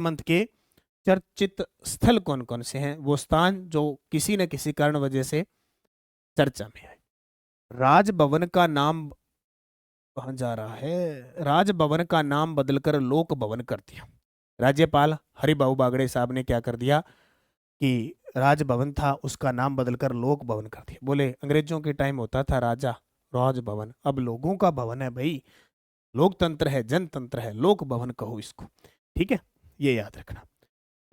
Month के चर्चित स्थल कौन कौन से हैं, वो स्थान जो किसी न किसी कारण वजह से चर्चा में है। राजभवन का नाम कहाँ जा रहा है, राजभवन का नाम बदलकर लोक भवन कर दिया। राज्यपाल हरिभाऊ बागड़े साहब ने क्या कर दिया कि राजभवन था उसका नाम बदलकर लोक भवन कर दिया। बोले अंग्रेजों के टाइम होता था राजा राजभवन, अब लोगों का भवन है भाई, लोकतंत्र है, जनतंत्र है, लोक भवन कहो इसको। ठीक है, ये याद रखना।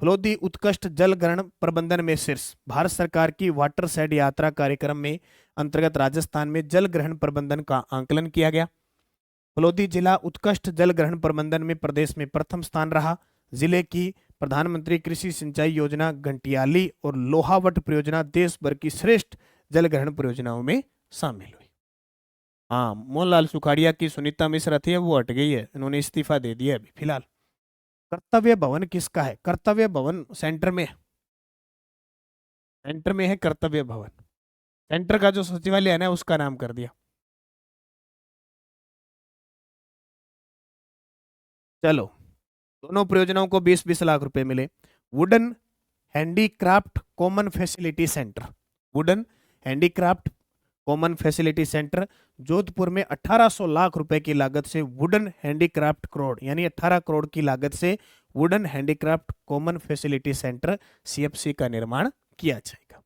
फलोदी उत्कृष्ट जल ग्रहण प्रबंधन में शीर्ष, भारत सरकार की वाटर शेड यात्रा कार्यक्रम में अंतर्गत राजस्थान में जल ग्रहण प्रबंधन का आंकलन किया गया। फलोदी जिला उत्कृष्ट जल ग्रहण प्रबंधन में प्रदेश में प्रथम स्थान रहा। जिले की प्रधानमंत्री कृषि सिंचाई योजना घंटियाली और लोहावट परियोजना देश भर की श्रेष्ठ जल ग्रहण परियोजनाओं में शामिल हुई। हाँ, मोहनलाल सुखाड़िया की सुनीता मिश्रा थी, वो हट गई है, इन्होंने इस्तीफा दे दिया अभी फिलहाल। कर्तव्य भवन किसका है, कर्तव्य भवन सेंटर में, सेंटर में है कर्तव्य भवन, सेंटर का जो सचिवालय है ना उसका नाम कर दिया। चलो, दोनों परियोजनाओं को 20-20 लाख रुपए मिले। Wooden handicraft common facility centre, wooden handicraft common facility centre Jodhpur में 1800 लाख रुपए की लागत से वुडन हैंडीक्राफ्ट करोड़ यानी 18 करोड़ की लागत से wooden handicraft common facility centre CFC का निर्माण किया जाएगा।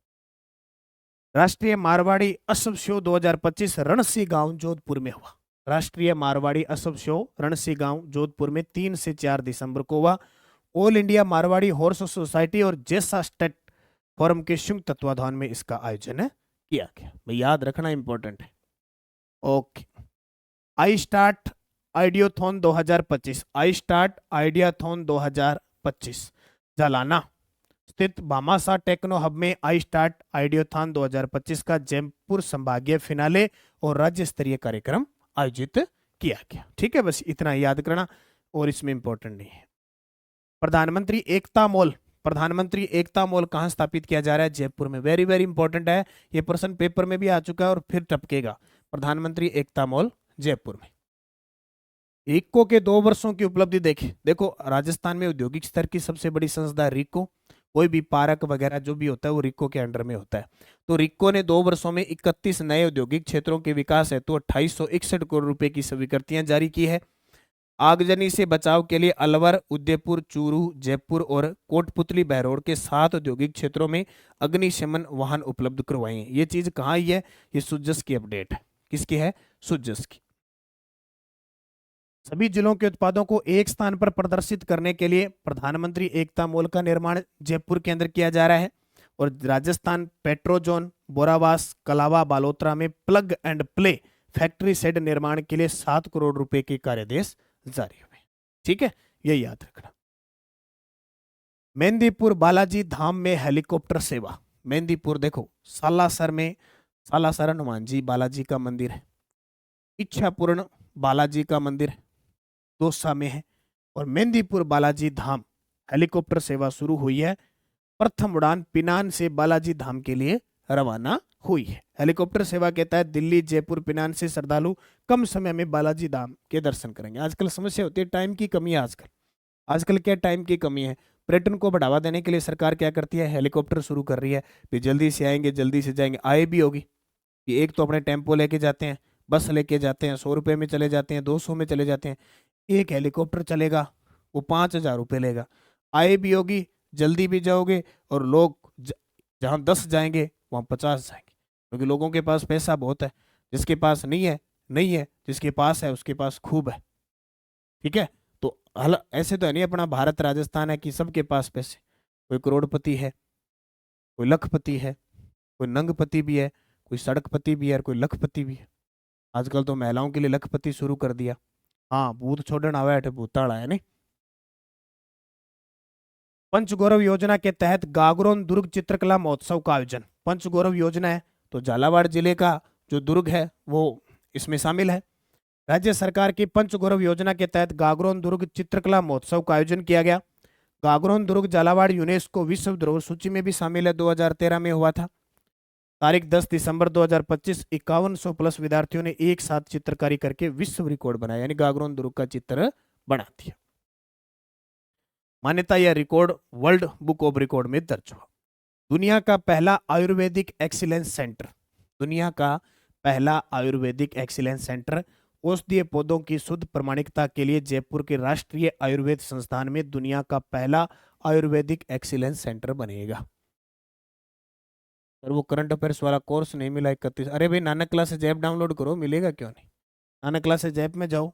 राष्ट्रीय मारवाड़ी असम शो 2025 रणसी गांव जोधपुर में हुआ। राष्ट्रीय मारवाड़ी असम शो रणसी गांव जोधपुर में 3 से 4 दिसंबर को हुआ। All India Marwari horse society और जैसा स्टेट फोरम के संयुक्त तत्वाधान में इसका आयोजन किया गया। भाई याद रखना इंपॉर्टेंट है। Okay, iStart ideathon 2025, iStart ideathon 2025 Jhalana स्थित भामाशाह टेक्नो हब में आई स्टार्ट आइडियोथॉन 2025 का जयपुर संभागीय फिनाले और राज्य स्तरीय कार्यक्रम आयोजित किया गया। ठीक है, बस इतना याद करना और इसमें इंपॉर्टेंट नहीं है। प्रधानमंत्री एकता मॉल, प्रधानमंत्री एकता मॉल कहां स्थापित किया जा रहा है, जयपुर में। वेरी वेरी इंपॉर्टेंट है, ये प्रश्न पेपर में भी आ चुका है और फिर टपकेगा। प्रधानमंत्री एकता मॉल जयपुर में। रिको के 2 वर्षों की उपलब्धि देखे, देखो राजस्थान में औद्योगिक स्तर की सबसे बड़ी संस्था रिको, कोई भी पार्क वगैरह जो भी होता है वो रिको के अंडर में होता है। तो रिको ने 2 वर्षों में 31 नए औद्योगिक क्षेत्रों के विकास हेतु 2861 करोड़ रुपए की स्वीकृतियां जारी की है। आगजनी से बचाव के लिए अलवर, उदयपुर, चूरू, जयपुर और कोटपुतली बहरोड के 7 औद्योगिक क्षेत्रों में अग्निशमन वाहन उपलब्ध करवाए हैं। ये चीज कहाँ ही है, ये सुजस की अपडेट है। किसकी है, सुजस की। सभी जिलों के उत्पादों को एक स्थान पर प्रदर्शित करने के लिए प्रधानमंत्री एकता मॉल का निर्माण जयपुर के अंदर किया जा रहा है। और राजस्थान पेट्रोजोन, बोरावास, कलावा, बालोतरा में plug and play factory shade निर्माण के लिए 7 करोड़ रुपए के कार्यदेश जारी हुए। ठीक है, ये याद रखना। मेहंदीपुर बालाजी धाम में हेलीकॉप्टर सेवा। मेहंदीपुर देखो सालासर में, सालासर हनुमान जी बालाजी का मंदिर है। इच्छापूर्ण बालाजी का मंदिर है, दौसा में है। और मेहंदीपुर बालाजी धाम हेलीकॉप्टर सेवा शुरू हुई है। प्रथम उड़ान पिनान से बालाजी धाम के लिए रवाना हुई है। हेलीकॉप्टर सेवा के तहत दिल्ली, जयपुर, पिनान से श्रद्धालु कम समय में बालाजी धाम के दर्शन करेंगे। आजकल समस्या होती है, टाइम की कमी है। आजकल क्या टाइम की कमी है, पर्यटन को बढ़ावा देने के लिए सरकार क्या करती है, हेलीकॉप्टर शुरू कर रही है। भी जल्दी से आएंगे, जल्दी से जाएंगे। आए भी होगी कि एक तो अपने टेम्पो लेके जाते हैं, बस लेके जाते हैं, 100 रुपये में चले जाते हैं, 200 में चले जाते हैं। एक हेलीकॉप्टर चलेगा वो 5000 रुपये लेगा। आए भी होगी, जल्दी भी जाओगे, और लोग जहाँ 10 जाएंगे वहाँ 50 जाएंगे, क्योंकि लोगों के पास पैसा बहुत है। जिसके पास नहीं है नहीं है, जिसके पास है उसके पास खूब है। ठीक है, तो ऐसे तो है नहीं अपना भारत राजस्थान है कि सबके पास पैसे, कोई करोड़पति है, कोई लखपति है, कोई नंगपति भी है, कोई सड़कपति भी है और कोई लखपति भी है। आजकल तो महिलाओं के लिए लखपति शुरू कर दिया। हाँ, भूत छोड़न आवे अठे भूताड़ा है नहीं। पंचगौरव योजना के तहत गागरोन दुर्ग चित्रकला महोत्सव का आयोजन। पंचगौरव योजना है तो झालावाड़ जिले का जो दुर्ग है वो इसमें शामिल है। राज्य सरकार की पंचगौरव योजना के तहत गागरोन दुर्ग चित्रकला महोत्सव का आयोजन किया गया। गागरोन दुर्ग झालावाड़ यूनेस्को विश्व धरोहर सूची में भी शामिल है, 2013 में हुआ था। तारीख 10 दिसंबर 2025 5100 प्लस विद्यार्थियों ने एक साथ चित्रकारी करके विश्व रिकॉर्ड बनाया, यानी गागरोन दुर्ग का चित्र बना दिया। मान्यता या record world book of record में दर्ज हुआ। दुनिया का पहला आयुर्वेदिक एक्सीलेंस सेंटर, दुनिया का पहला आयुर्वेदिक एक्सीलेंस सेंटर औषधीय पौधों की शुद्ध प्रमाणिकता के लिए जयपुर के राष्ट्रीय आयुर्वेद संस्थान में दुनिया का पहला आयुर्वेदिक एक्सीलेंस सेंटर बनेगा। और वो करंट अफेयर्स वाला कोर्स नहीं मिला 31, अरे भाई नानक क्लासेज ऐप डाउनलोड करो, मिलेगा क्यों नहीं। नानक क्लासेज ऐप में जाओ,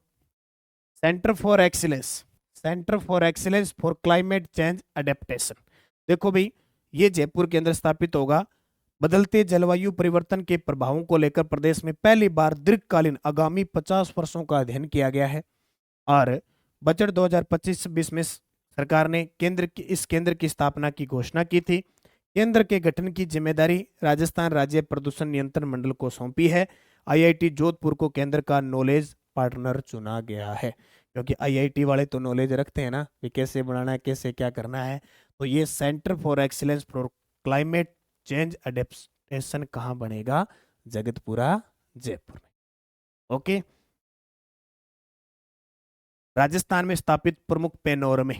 centre for excellence, centre for excellence for climate change adaptation. देखो भाई, ये जयपुर के अंदर स्थापित होगा। बदलते जलवायु परिवर्तन के प्रभावों को लेकर प्रदेश में पहली बार दीर्घकालीन आगामी 50 वर्षों का अध्ययन किया गया है। और बजट 2025-26 में सरकार ने इस केंद्र की स्थापना की घोषणा की थी। केंद्र के गठन की जिम्मेदारी राजस्थान राज्य प्रदूषण नियंत्रण मंडल को सौंपी है। आईआईटी जोधपुर को केंद्र का नॉलेज पार्टनर चुना गया है, क्योंकि आईआईटी वाले तो नॉलेज रखते हैं ना कि कैसे बनाना है, कैसे क्या करना है। तो ये centre for excellence for climate change adaptation कहाँ बनेगा? जगतपुरा, जयपुर में। ओके। राजस्थान में स्थापित प्रमुख पेनोरमे,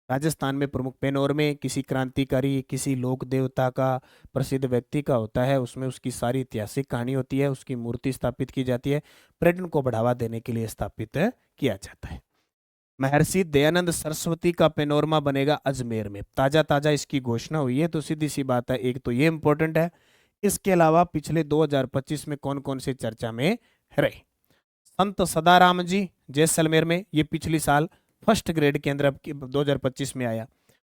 राजस्थान में प्रमुख पेनोरमे किसी क्रांतिकारी, किसी लोक देवता का, प्रसिद्ध व्यक्ति का होता है, उसमें उसकी सारी ऐतिहासिक कहानी होती है, उसकी मूर्ति स्थापित की जाती है, पर्यटन को बढ़ावा देने के लिए स्थापित किया जाता है। महर्षि दयानंद सरस्वती का पेनोरमा बनेगा अजमेर में, ताजा ताजा इसकी घोषणा हुई है। तो सीधी सी बात है, एक तो ये इंपॉर्टेंट है। इसके अलावा पिछले 2025 में कौन कौन से चर्चा में रहे? संत सदाराम जी जैसलमेर में, ये पिछली साल फर्स्ट ग्रेड के अंदर 2025 में आया।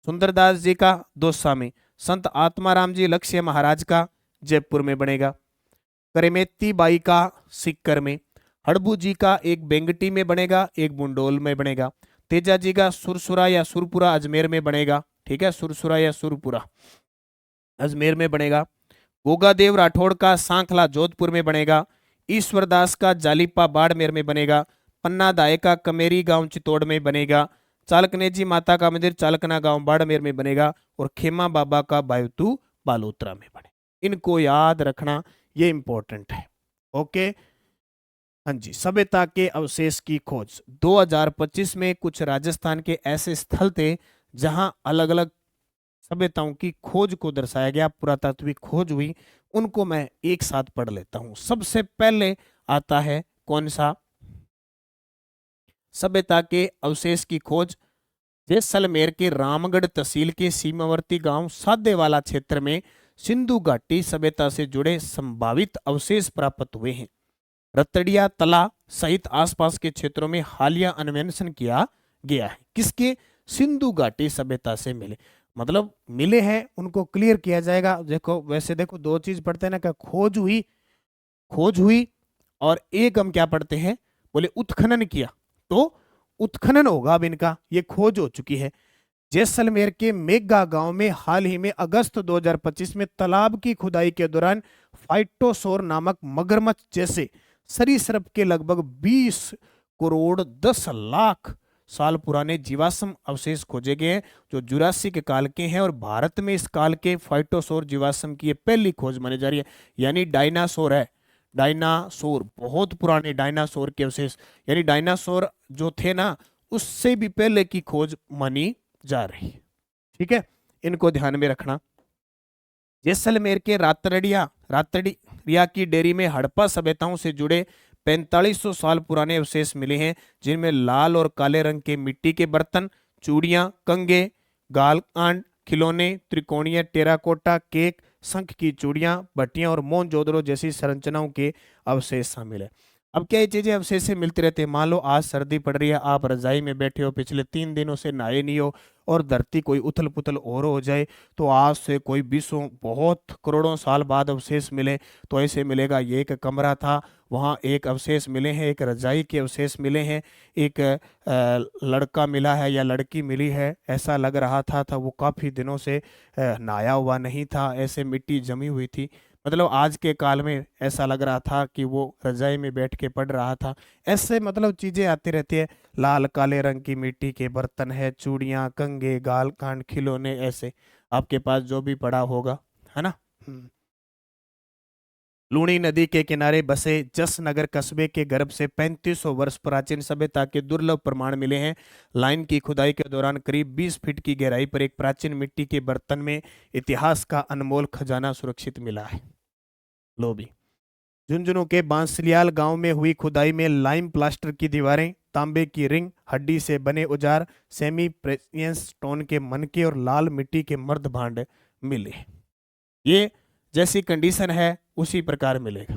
सुंदरदास जी का दौसा में, संत आत्माराम जी लक्ष्य महाराज का जयपुर में बनेगा। करेमेती बाई का सिक्कर में, हड़बू जी का एक बेंगटी में बनेगा, एक बुंडोल में बनेगा। तेजा जी का सुरसुरा या सुरपुरा अजमेर में बनेगा, ठीक है, सुरसुरा या सुरपुरा अजमेर में बनेगा। गोगादेव राठौड़ का सांखला जोधपुर में बनेगा। ईश्वरदास का जालीपा बाड़मेर में बनेगा। पन्ना दाए का कमेरी गांव चित्तौड़ में बनेगा। चालकने जी माता का मंदिर चालकना गांव बाड़मेर में बनेगा। और खेमा बाबा का बायुतु बालोतरा में बने। इनको याद रखना, ये इंपॉर्टेंट है। ओके, हाँ जी। सभ्यता के अवशेष की खोज 2025 में कुछ राजस्थान के ऐसे स्थल थे जहां अलग अलग सभ्यताओं की खोज को दर्शाया गया, पुरातात्विक खोज हुई। उनको मैं एक साथ पढ़ लेता हूं। सबसे पहले आता है कौन सा? सभ्यता के अवशेष की खोज जैसलमेर के रामगढ़ तहसील के सीमावर्ती गांव साधेवाला क्षेत्र में सिंधु घाटी सभ्यता से जुड़े संभावित अवशेष प्राप्त हुए हैं। रतड़िया तला सहित आसपास के क्षेत्रों में हालिया अन्वेषण किया गया है। किसके? सिंधु घाटी सभ्यता से मिले, मतलब मिले हैं, उनको क्लियर किया जाएगा। देखो वैसे देखो, दो चीज पढ़ते हैं ना, क्या खोज हुई, खोज हुई, और एक हम क्या पढ़ते हैं, बोले उत्खनन किया। तो उत्खनन होगा अब इनका, ये खोज हो चुकी है। जैसलमेर के मेघा गांव में हाल ही में अगस्त 2025 में तालाब की खुदाई के दौरान फाइटोसोर नामक मगरमच्छ जैसे सरीसृप के लगभग 20 करोड़ 10 लाख साल पुराने जीवाश्म अवशेष खोजे गए हैं, जो जुरासिक काल के हैं। और भारत में इस काल के फाइटोसोर जीवाश्म की पहली खोज मानी जा रही है। यानी डायनासोर है, डायनासोर, बहुत पुराने डायनासोर के अवशेष, यानी डायनासोर जो थे ना, उससे भी पहले की खोज मानी जा रही है। ठीक है, इनको ध्यान में रखना। जैसलमेर के रातड़िया की डेरी में हड़प्पा सभ्यताओं से जुड़े 4500 साल पुराने अवशेष मिले हैं, जिनमें लाल और काले रंग के मिट्टी के बर्तन, चूड़ियां, कंगे, गालकांड, खिलौने, त्रिकोणीय टेराकोटा केक, शंख की चूड़ियां, भट्टियां और मोहनजोदड़ो जैसी संरचनाओं के अवशेष शामिल है। अब क्या ये चीजें अवशेष से मिलती रहती है? मान लो आज सर्दी पड़ रही है, आप रजाई में बैठे हो, पिछले 3 दिनों से नहाए नहीं हो, और धरती कोई उथल पुथल और हो जाए, तो आज से कोई 20 बहुत करोड़ों साल बाद अवशेष मिले, तो ऐसे मिलेगा ये एक कमरा था, वहाँ एक अवशेष मिले हैं, एक रजाई के अवशेष मिले हैं, एक लड़का मिला है या लड़की मिली है, ऐसा लग रहा था वो काफ़ी दिनों से नहाया हुआ नहीं था, ऐसे मिट्टी जमी हुई थी। मतलब आज के काल में ऐसा लग रहा था कि वो रजाई में बैठ के पढ़ रहा था। ऐसे मतलब चीजें आती रहती है। लाल काले रंग की मिट्टी के बर्तन है, चूड़ियां, कंगे, गाल कांड, खिलौने, ऐसे आपके पास जो भी पड़ा होगा, है ना। लूणी नदी के किनारे बसे जसनगर कस्बे के गर्भ से 3500 वर्ष प्राचीन सभ्यता के दुर्लभ प्रमाण मिले हैं। लाइन की खुदाई के दौरान करीब 20 फीट की गहराई पर एक प्राचीन मिट्टी के बर्तन में इतिहास का अनमोल खजाना सुरक्षित मिला है। लो भी, झुंझुनू के बांसलियाल गांव में हुई खुदाई में लाइम प्लास्टर की दीवारें, तांबे की रिंग, हड्डी से बने औजार, सेमी प्रेशियस स्टोन के मनके और लाल मिट्टी के मर्द भांड मिले। ये जैसी कंडीशन है उसी प्रकार मिलेगा।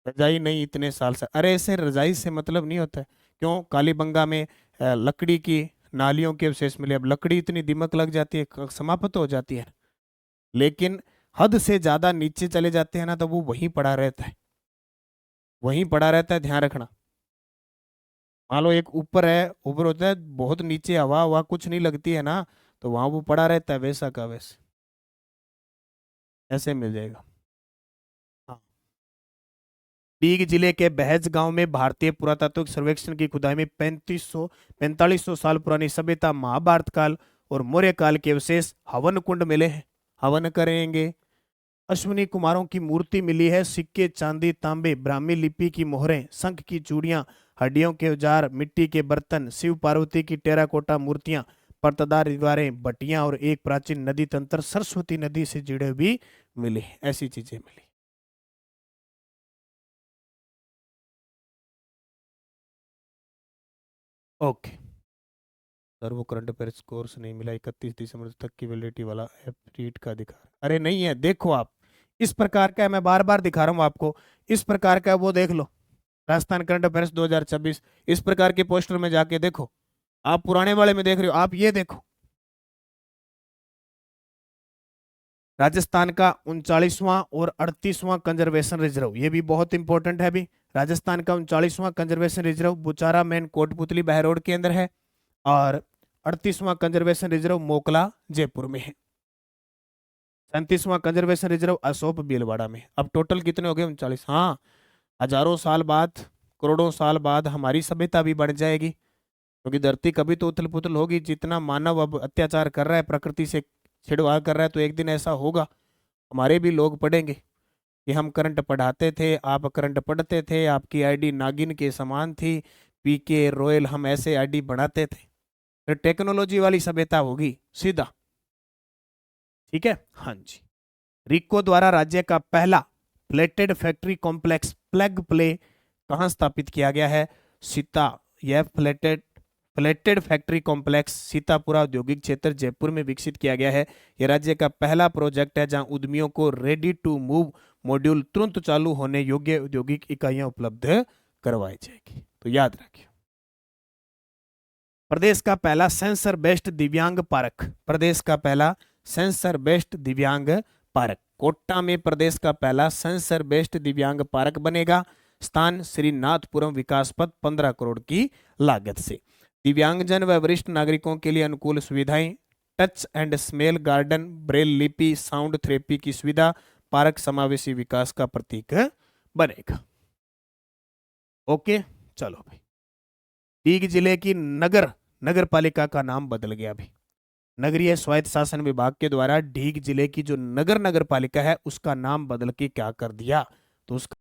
रजाई नहीं इतने साल से, अरे ऐसे रजाई से मतलब नहीं होता है। क्यों? कालीबंगा में लकड़ी की नालियों के अवशेष मिले। अब लकड़ी इतनी दीमक लग जाती है, समाप्त हो जाती है, लेकिन हद से ज्यादा नीचे चले जाते हैं ना तो वो वहीं पड़ा रहता है, वहीं पड़ा रहता है। ध्यान रखना। मान लो एक ऊपर है, ऊपर होता है, बहुत नीचे हवा हवा कुछ नहीं लगती है ना, तो वहां वो पड़ा रहता है वैसा का वैसे, ऐसे मिल जाएगा। हाँ। दीग जिले के बहज गांव में भारतीय पुरातात्विक सर्वेक्षण की खुदाई में 4500 साल पुरानी सभ्यता, महाभारत काल और मौर्य काल के अवशेष, हवन कुंड मिले हैं, हवन करेंगे। अश्विनी कुमारों की मूर्ति मिली है, सिक्के, चांदी, तांबे, ब्राह्मी लिपि की मोहरें, शंख की चूड़ियां, हड्डियों के औजार, मिट्टी के बर्तन, शिव पार्वती की टेराकोटा मूर्तियां, परतदार दीवारें, बटियां और एक प्राचीन नदी तंत्र सरस्वती नदी से जुड़े भी मिले। ऐसी चीजें मिली। ओके सर, वो करंट अफेयर्स कोर्स नहीं मिला, 31 दिसंबर तक की वैलिडिटी वाला ऐप रीड का दिखा। अरे नहीं है, देखो आप, इस प्रकार का है, मैं बार बार दिखा रहा हूँ आपको, इस प्रकार का है, वो देख लो, राजस्थान करंट अफेयर्स 2026, इस प्रकार के पोस्टर में जाके देखो। आप पुराने वाले में देख रहे हो, आप ये देखो, राजस्थान का 39वां और 38वां कंजर्वेशन रिजर्व, ये भी बहुत इंपॉर्टेंट है। अभी राजस्थान का 39वां कंजर्वेशन रिजर्व बुचारा मेन कोटपुतली बहरोड के अंदर है, और 38वां कंजर्वेशन रिजर्व मोकला जयपुर में है। 37वां कंजर्वेशन रिजर्व असोप भीलवाड़ा में। अब टोटल कितने हो गए? 39। हाँ, हजारों साल बाद, करोड़ों साल बाद हमारी सभ्यता भी बढ़ जाएगी, क्योंकि धरती कभी तो उथल पुथल होगी। जितना मानव अब अत्याचार कर रहा है, प्रकृति से छिड़वाड़ कर रहा है, तो एक दिन ऐसा होगा हमारे भी लोग पढ़ेंगे कि हम करंट पढ़ाते थे, आप करंट पढ़ते थे, आपकी आईडी नागिन के समान थी, पीके रॉयल, हम ऐसे आईडी बनाते थे। फिर टेक्नोलॉजी वाली सभ्यता होगी सीधा। ठीक है, हाँ जी। रिको द्वारा राज्य का पहला plated factory complex plug play कहाँ स्थापित किया गया है? सीता। यह प्लेटेड फैक्ट्री कॉम्प्लेक्स सीतापुरा औद्योगिक क्षेत्र जयपुर में विकसित किया गया है। यह राज्य का पहला प्रोजेक्ट है जहां उद्यमियों को रेडी टू मूव मॉड्यूल तुरंत चालू होने योग्य औद्योगिक इकाइयां उपलब्ध करवाई जाएगी। तो याद रखिए। प्रदेश का पहला सेंसर बेस्ड दिव्यांग पार्क, प्रदेश का पहला सेंसर बेस्ड दिव्यांग पार्क कोटा में प्रदेश का पहला सेंसर बेस्ड दिव्यांग पार्क बनेगा। स्थान श्रीनाथपुरम विकास पथ, 15 करोड़ की लागत से। दिव्यांगजन व वरिष्ठ नागरिकों के लिए अनुकूल सुविधाएं, touch and smell garden, Braille लिपि, साउंड थेरेपी की सुविधा, पार्क समावेशी विकास का प्रतीक बनेगा। ओके, चलो भाई। दीग जिले की नगर पालिका का नाम बदल गया अभी। नगरीय स्वायत्त शासन विभाग के द्वारा ढीग जिले की जो नगर पालिका है उसका नाम बदल के क्या कर दिया? तो उसका